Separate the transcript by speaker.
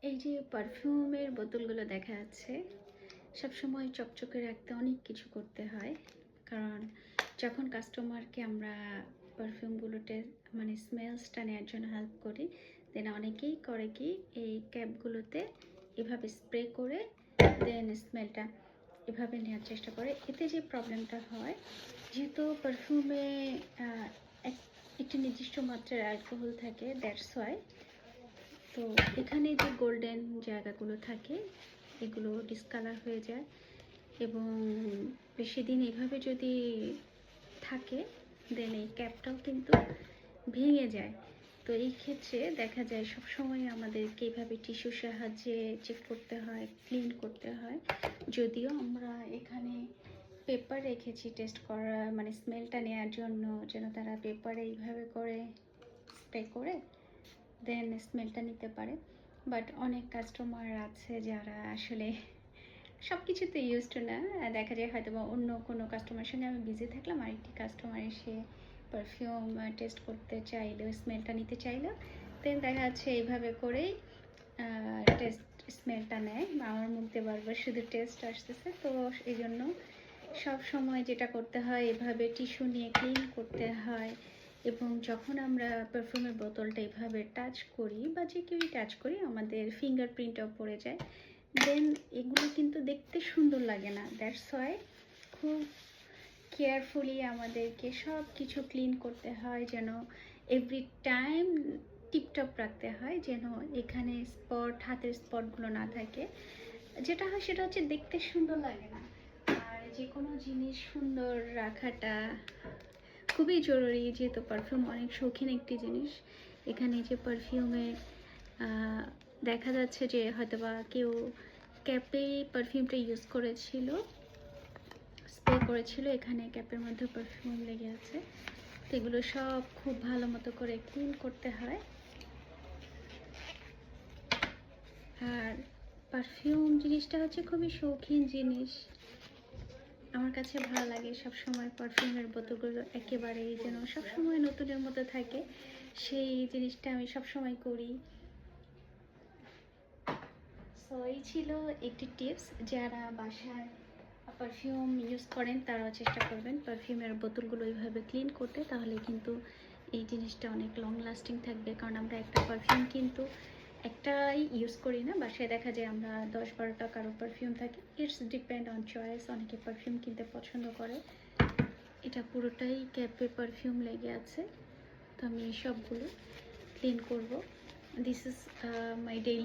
Speaker 1: এই যে পারফিউমের বোতলগুলো দেখা যাচ্ছে, সবসময় চকচকে রাখতে অনেক কিছু করতে হয়। কারণ যখন কাস্টমারকে আমরা পারফিউমগুলোতে মানে স্মেলসটা নেওয়ার জন্য হেল্প করি, দেন অনেকেই করে কি এই ক্যাপগুলোতে এভাবে স্প্রে করে দেন স্মেলটা এভাবে নেওয়ার চেষ্টা করে। এতে যে প্রবলেমটা হয়, যেহেতু পারফিউমে একটি নির্দিষ্ট মাত্রার অ্যালকোহল থাকে, দ্যাটস ওয়াই তো এখানে যে গোল্ডেন জায়গাগুলো থাকে এগুলো ডিসকালার হয়ে যায় এবং বেশি দিন এভাবে যদি থাকে দেন এই ক্যাপটাও কিন্তু ভেঙে যায়। তো এই ক্ষেত্রে দেখা যায় সবসময় আমাদেরকে এইভাবে টিস্যুর সাহায্যে চেক করতে হয়, ক্লিন করতে হয়। যদিও আমরা এখানে পেপার রেখেছি টেস্ট করা মানে স্মেলটা নেওয়ার জন্য, যেন তারা পেপারে এইভাবে করে স্প্রে করে দেন স্মেলটা নিতে পারে। বাট অনেক কাস্টমার আছে যারা আসলে সব কিছুতে ইউজ টু না। দেখা যায় হয়তো বা অন্য কোনো কাস্টমারের সঙ্গে আমি বিজি থাকলাম, আরেকটি কাস্টমার এসে পারফিউম টেস্ট করতে চাইলো, স্মেলটা নিতে চাইলো, দেন দেখা যাচ্ছে এইভাবে করেই টেস্ট স্মেলটা নেয়। আমার মুখ দিয়ে বারবার শুধু টেস্ট আসতেছে। তো এই জন্য সব সময় যেটা করতে হয় এভাবে টিস্যু নিয়ে ক্লিন করতে হয়। এবং যখন আমরা পারফিউমের বোতলটা এভাবে টাচ করি বা যে কেউই টাচ করি, আমাদের ফিঙ্গারপ্রিন্টও পড়ে যায়। দেন এগুলো কিন্তু দেখতে সুন্দর লাগে না। দ্যাটস ওয়াই খুব কেয়ারফুলি আমাদেরকে সব কিছু ক্লিন করতে হয়, যেন এভরি টাইম টিপটপ রাখতে হয়, যেন এখানে স্পট, হাতের স্পটগুলো না থাকে। যেটা হয় সেটা হচ্ছে দেখতে সুন্দর লাগে না। আর যে কোনো জিনিস সুন্দর রাখাটা খুবই জরুরি, যেহেতু পারফিউম অনেক শৌখিন একটি জিনিস। এখানে যে পারফিউমে দেখা যাচ্ছে যে হয়তোবা কেউ ক্যাপে পারফিউমটা ইউজ করেছিল, স্প্রে করেছিল, এখানে ক্যাপের মধ্যে পারফিউম লেগে আছে। তো এগুলো সব খুব ভালো মতো করে ক্লিন করতে হয়। আর পারফিউম জিনিসটা হচ্ছে খুবই শৌখিন জিনিস। আমার কাছে ভালো লাগে সবসময় পারফিউমের বোতলগুলো একেবারেই যেন সবসময় নতুনের মতো থাকে, সেই জিনিসটা আমি সবসময় করি। সো এই ছিল একটি টিপস, যারা বাসায় পারফিউম ইউজ করেন তারাও চেষ্টা করবেন পারফিউমের বোতলগুলো এইভাবে ক্লিন করতে, তাহলে কিন্তু এই জিনিসটা অনেক লং লাস্টিং থাকবে। কারণ আমরা একটা পারফিউম কিন্তু একটাই ইউজ করি না, বাসায় দেখা যায় আমরা 10-12টা কারো পারফিউম থাকে। ইটস ডিপেন্ড অন চয়েস, অনেকে পারফিউম কিনতে পছন্দ করে। এটা পুরোটাই ক্যাপে পারফিউম লেগে আছে, তো আমি সবগুলো ক্লিন করব। This is my daily